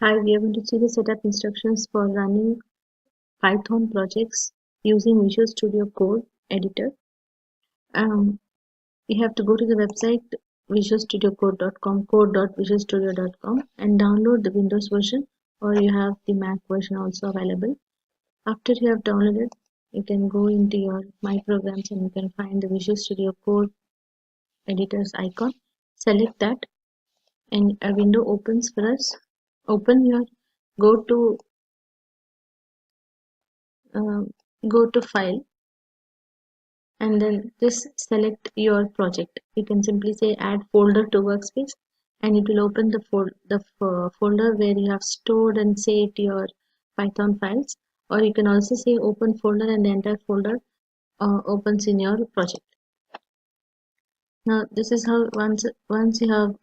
Hi, we are going to see the setup instructions for running Python projects using Visual Studio Code editor. You have to go to the website visualstudiocode.com, code.visualstudio.com, and download the Windows version, or you have the Mac version also available. After you have downloaded, you can go into your My Programs and you can find the Visual Studio Code editor's icon. Select that and a window opens for us. Go to File, and then just select your project. You can simply say add folder to workspace, and it will open the folder where you have stored and saved your Python files, or you can also say open folder and the entire folder opens in your project. Now this is how once you have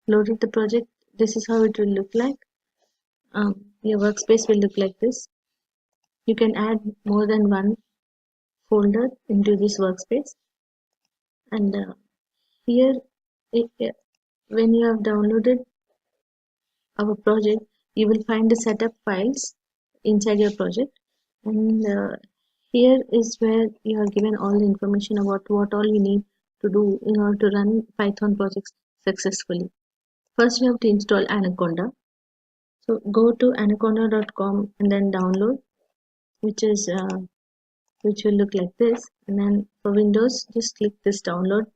loaded the project, this is how it will look like. Your workspace will look like this. You can add more than one folder into this workspace, and here when you have downloaded our project, you will find the setup files inside your project, and here is where you are given all the information about what all you need to do in order to run Python projects successfully. First you have to install Anaconda. So go to anaconda.com and then download, which will look like this. And then for Windows, just click this download,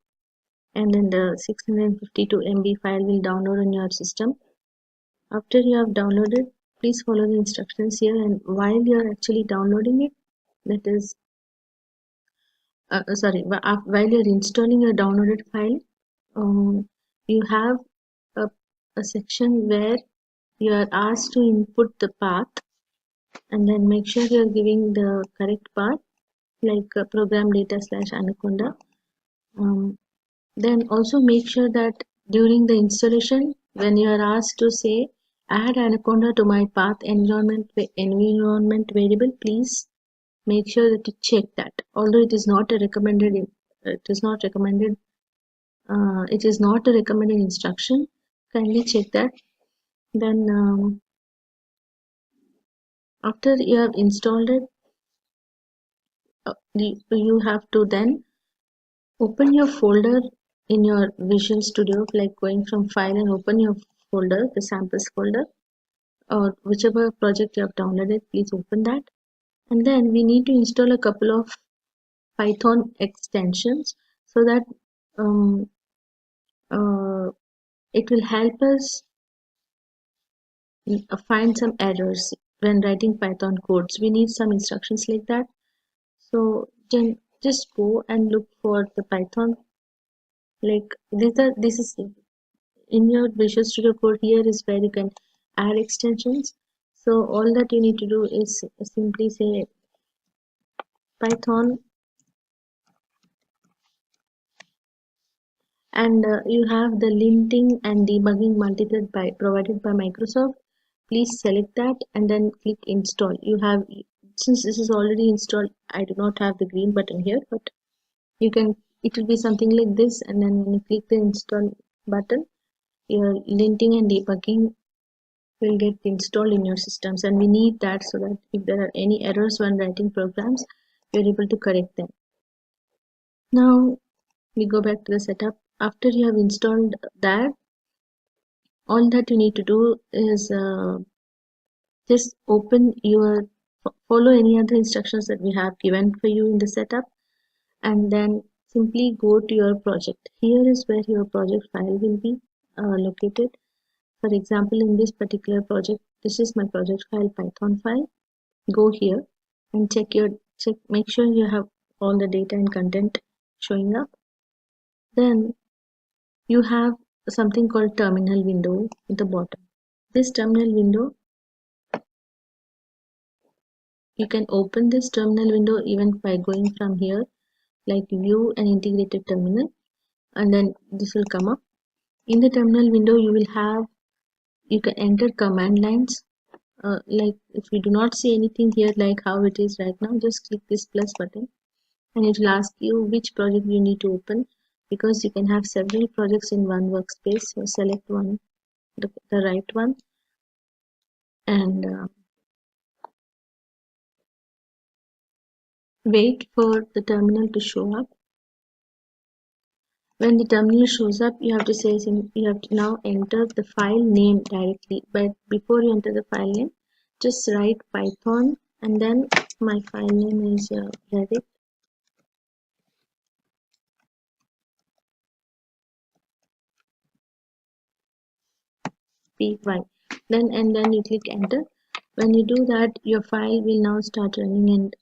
and then the 652 MB file will download on your system. After you have downloaded, please follow the instructions here, and while you are actually downloading it, that is while you're installing your downloaded file, you have a section where you are asked to input the path, and then make sure you're giving the correct path, like program data / anaconda. Then also make sure that during the installation, when you are asked to say add Anaconda to my path environment variable, please make sure that you check that. Although it is not a recommended instruction, kindly check that. Then after you have installed it, you have to then open your folder in your Visual Studio, like going from file and open your folder, the samples folder, or whichever project you have downloaded, please open that. And then we need to install a couple of Python extensions so that it will help us find some errors when writing Python codes. We need some instructions like that. So then just go and look for the Python. Like this is in your Visual Studio Code. Here is where you can add extensions. So all that you need to do is simply say Python, and you have the linting and debugging multithread provided by Microsoft. Please select that and then click install. Since this is already installed, I do not have the green button here, but it will be something like this, and then when you click the install button, your linting and debugging will get installed in your systems, and we need that so that if there are any errors when writing programs, you're able to correct them. Now we go back to the setup. After you have installed that, all that you need to do is just follow any other instructions that we have given for you in the setup, and then simply go to your project. Here is where your project file will be located. For example, in this particular project, this is my project file, Python file. Go here and make sure you have all the data and content showing up. Then you have something called terminal window at the bottom. This terminal window, you can open this terminal window even by going from here, like view and integrated terminal, and then this will come up. In the terminal window, you can enter command lines. Like if you do not see anything here like how it is right now, just click this plus button and it will ask you which project you need to open, because you can have several projects in one workspace. So select one the right one, and wait for the terminal to show up. When the terminal shows up, you have to say you have to now enter the file name directly. But before you enter the file name, just write Python, and then my file name is Reddit py. Then you click enter. When you do that, your file will now start running,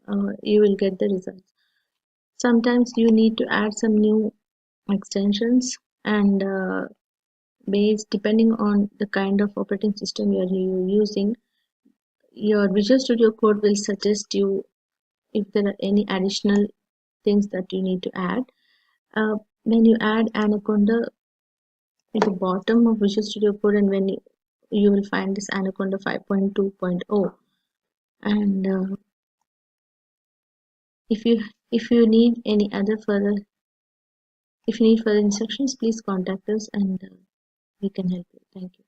and you will get the results. Sometimes you need to add some new extensions, and depending on the kind of operating system you're using, your Visual Studio Code will suggest you if there are any additional things that you need to add. When you add Anaconda at the bottom of Visual Studio Code, and when you will find this Anaconda 5.2.0, and if you need any other further instructions, please contact us, and we can help you. Thank you.